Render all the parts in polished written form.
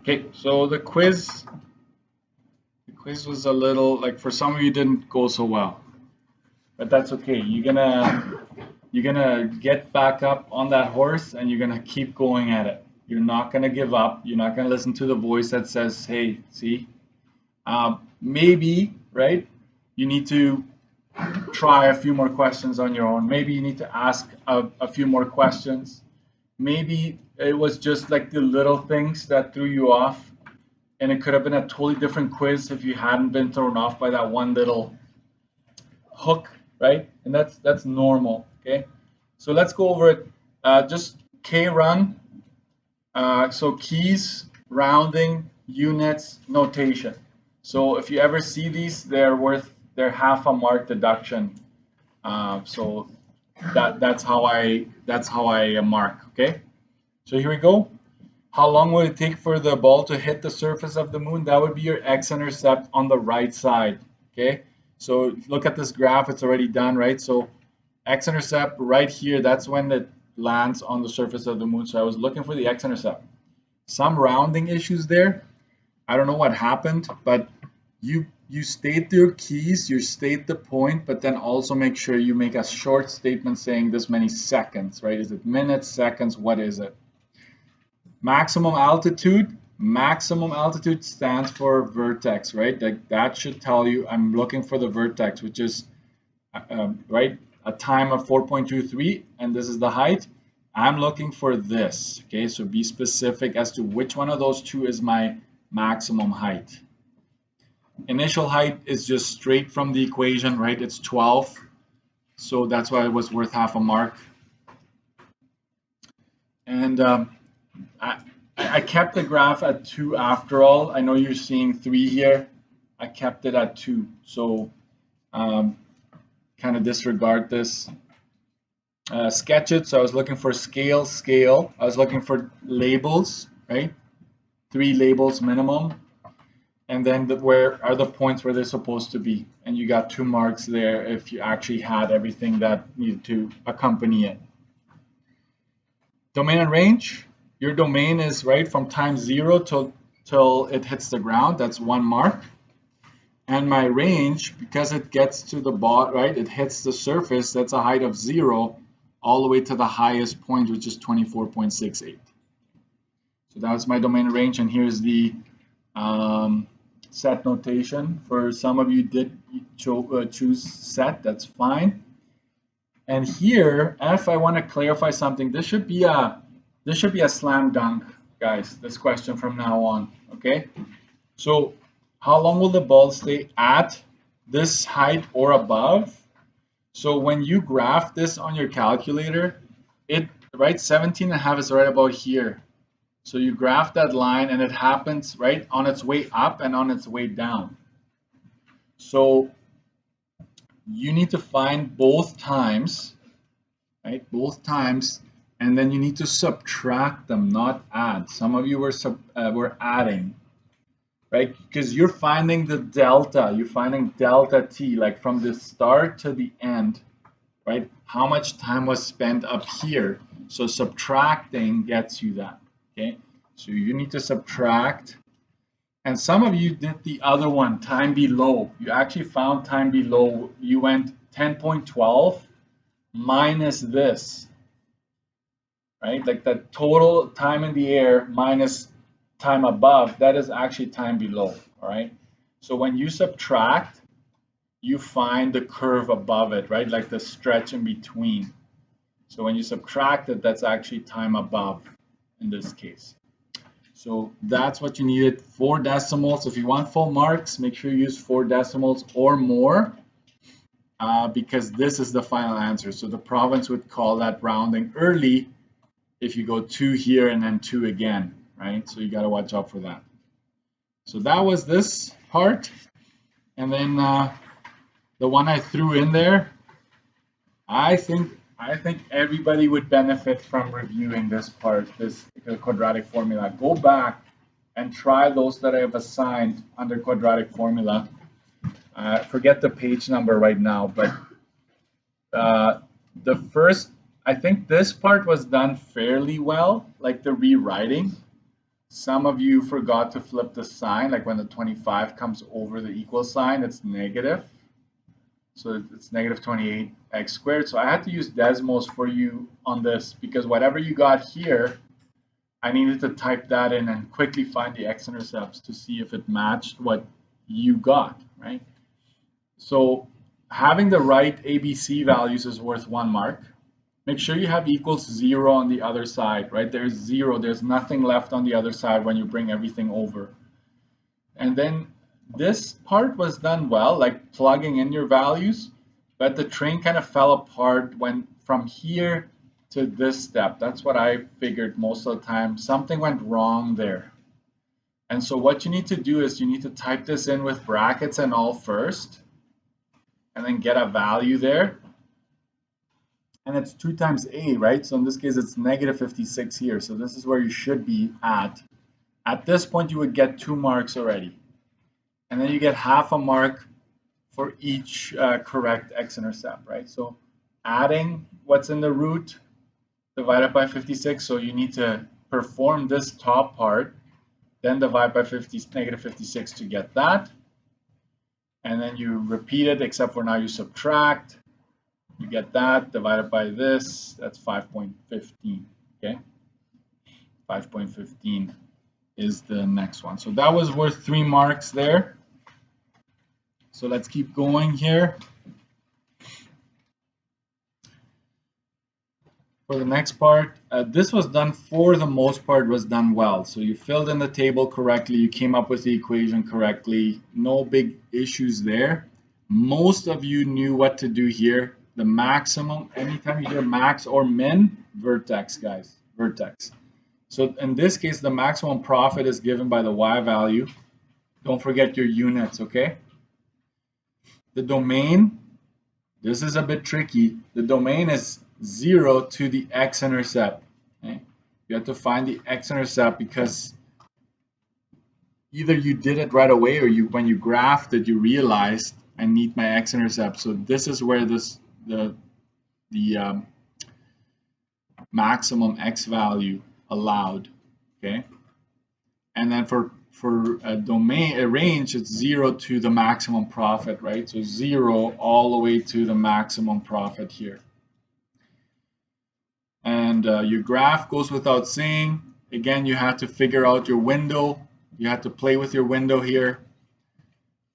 Okay, so the quiz was a little, like, for some of you didn't go so well, but that's okay. You're gonna get back up on that horse and you're gonna keep going at it. You're not gonna give up. You're not gonna listen to the voice that says, "Hey, see, maybe, right? You need to try a few more questions on your own. Maybe you need to ask a few more questions. Maybe it was just like the little things that threw you off, and it could have been a totally different quiz if you hadn't been thrown off by that one little hook, right? And that's normal, okay? So let's go over it. Just K run. So keys, rounding, units, notation. So if you ever see these, they're half a mark deduction. So that's how I mark. Okay. So here we go. How long will it take for the ball to hit the surface of the moon? That would be your x-intercept on the right side. Okay. So look at this graph. It's already done, right? So x-intercept right here. That's when it lands on the surface of the moon. So I was looking for the x-intercept. Some rounding issues there. I don't know what happened, but you state your keys, you state the point, but then also make sure you make a short statement saying this many seconds, right? Is it minutes, seconds? What is it? Maximum altitude. Maximum altitude stands for vertex, right? Like that should tell you I'm looking for the vertex, which is right, a time of 4.23, and this is the height. I'm looking for this. Okay, so be specific as to which one of those two is my maximum height. Initial height is just straight from the equation, right? It's 12. So that's why it was worth half a mark. And I kept the graph at 2 after all. I know you're seeing 3 here. I kept it at 2. So kind of disregard this. Sketch it. So I was looking for scale. I was looking for labels, right? 3 labels minimum. And then where are the points where they're supposed to be? And you got 2 marks there if you actually had everything that needed to accompany it. Domain and range. Your domain is right from time 0 till it hits the ground. That's 1 mark. And my range, because it gets to the bottom, right? It hits the surface. That's a height of 0 all the way to the highest point, which is 24.68. So that's my domain and range. And here's the set notation. For some of you did choose set, that's fine. And here, if I want to clarify something, this should be a slam dunk, guys. This question from now on, okay? So how long will the ball stay at this height or above? So when you graph this on your calculator, right, 17.5 is right about here. So you graph that line and it happens right on its way up and on its way down. So you need to find both times, right? Both times, and then you need to subtract them, not add. Some of you were adding, right? Because you're finding the delta, you're finding delta t, like from the start to the end, right? How much time was spent up here? So subtracting gets you that. Okay, so you need to subtract. And some of you did the other one, time below. You actually found time below. You went 10.12 minus this, right? Like the total time in the air minus time above, that is actually time below, all right? So when you subtract, you find the curve above it, right? Like the stretch in between. So when you subtract it, that's actually time above in this case. So that's what you needed, 4 decimals. If you want full marks, make sure you use 4 decimals or more because this is the final answer. So the province would call that rounding early if you go 2 here and then 2 again, right? So you got to watch out for that. So that was this part. And then the one I threw in there, I think everybody would benefit from reviewing this part, this quadratic formula. Go back and try those that I have assigned under quadratic formula. Forget the page number right now, but the first, I think this part was done fairly well, like the rewriting. Some of you forgot to flip the sign, like when the 25 comes over the equal sign, it's negative. So it's negative 28x squared. So I had to use Desmos for you on this because whatever you got here, I needed to type that in and quickly find the x-intercepts to see if it matched what you got, right? So having the right ABC values is worth 1 mark. Make sure you have equals 0 on the other side, right? There's 0, there's nothing left on the other side when you bring everything over. And then this part was done well, like plugging in your values, but the train kind of fell apart when from here to this step. That's what I figured most of the time. Something went wrong there. And so what you need to do is you need to type this in with brackets and all first, and then get a value there. And it's 2 times A, right? So in this case, it's negative 56 here. So this is where you should be at. At this point, you would get 2 marks already. And then you get half a mark for each correct x-intercept, right? So adding what's in the root divided by 56. So you need to perform this top part, then divide by negative 56 to get that. And then you repeat it, except for now you subtract. You get that divided by this. That's 5.15. Okay, 5.15 is the next one. So that was worth 3 marks there. So let's keep going here. For the next part, this was done for the most part, was done well. So you filled in the table correctly, you came up with the equation correctly, no big issues there. Most of you knew what to do here. The maximum, anytime you hear max or min, vertex, guys, vertex. So in this case, the maximum profit is given by the y value. Don't forget your units, okay? The domain, this is a bit tricky. The domain is 0 to the x-intercept. Okay? You have to find the x-intercept because either you did it right away or when you graphed it, you realized I need my x-intercept. So this is where the maximum x value allowed. Okay, and then for a range, it's 0 to the maximum profit, right? So 0 all the way to the maximum profit here. And your graph goes without saying. Again, you have to figure out your window. You have to play with your window here.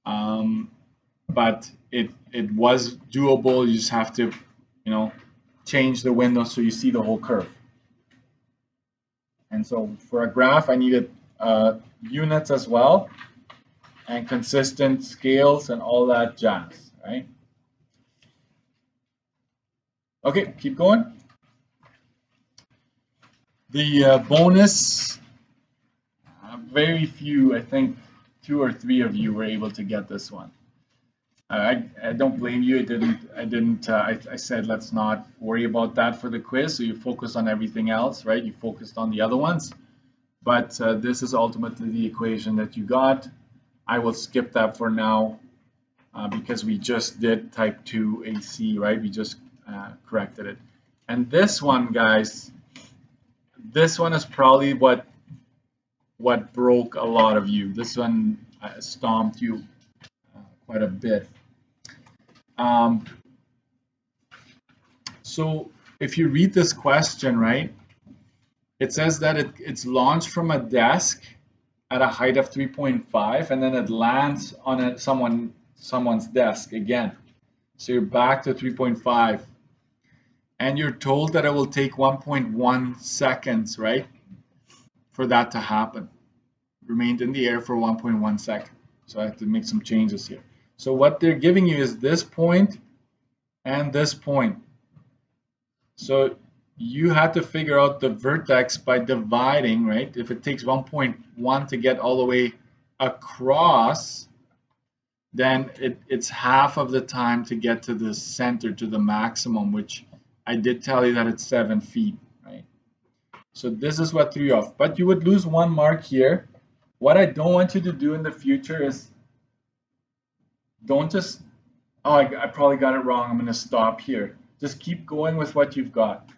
But it was doable. You just have to, change the window so you see the whole curve. And so for a graph, I needed units as well, and consistent scales and all that jazz, right? Okay, keep going. The bonus, very few, I think 2 or 3 of you were able to get this one. I don't blame you. I said let's not worry about that for the quiz. So you focus on everything else, right? You focused on the other ones. But this is ultimately the equation that you got. I will skip that for now because we just did type 2 AC, right? We just corrected it. And this one, guys, this one is probably what broke a lot of you. This one stomped you quite a bit. So if you read this question, right, it says that it's launched from a desk at a height of 3.5, and then it lands on someone's desk again. So you're back to 3.5, and you're told that it will take 1.1 seconds, right, for that to happen. Remained in the air for 1.1 seconds. So I have to make some changes here. So what they're giving you is this point and this point. So you have to figure out the vertex by dividing, right? If it takes 1.1 to get all the way across, then it's half of the time to get to the center, to the maximum, which I did tell you that it's 7 feet, right? So this is what threw you off. But you would lose 1 mark here. What I don't want you to do in the future is don't just, oh, I probably got it wrong, I'm going to stop here. Just keep going with what you've got,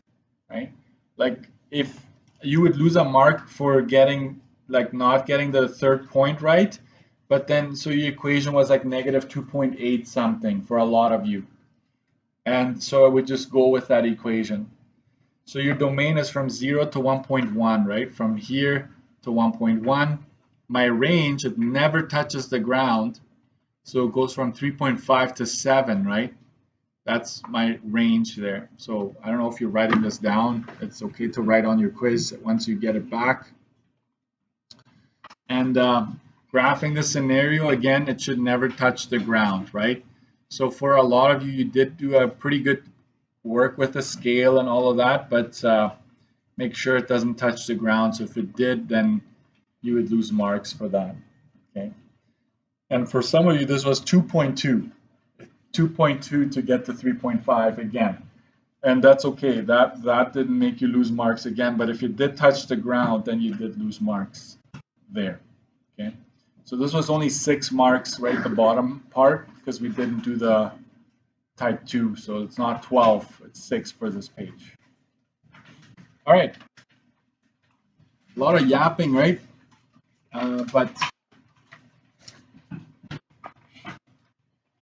right? Like if you would lose a mark for getting like not getting the third point right, but then so your equation was like negative 2.8 something for a lot of you. And so I would just go with that equation. So your domain is from 0 to 1.1, right? From here to 1.1. My range, it never touches the ground. So it goes from 3.5 to 7, right? That's my range there. So I don't know if you're writing this down. It's okay to write on your quiz once you get it back. And graphing the scenario, again, it should never touch the ground, right? So for a lot of you, you did do a pretty good work with the scale and all of that, but make sure it doesn't touch the ground. So if it did, then you would lose marks for that, okay? And for some of you, this was 2.2. 2.2 to get to 3.5 again. And that's okay. That didn't make you lose marks again, but if you did touch the ground, then you did lose marks there. Okay. So this was only 6 marks right at the bottom part because we didn't do the type 2. So it's not 12, it's 6 for this page. All right. A lot of yapping, right? But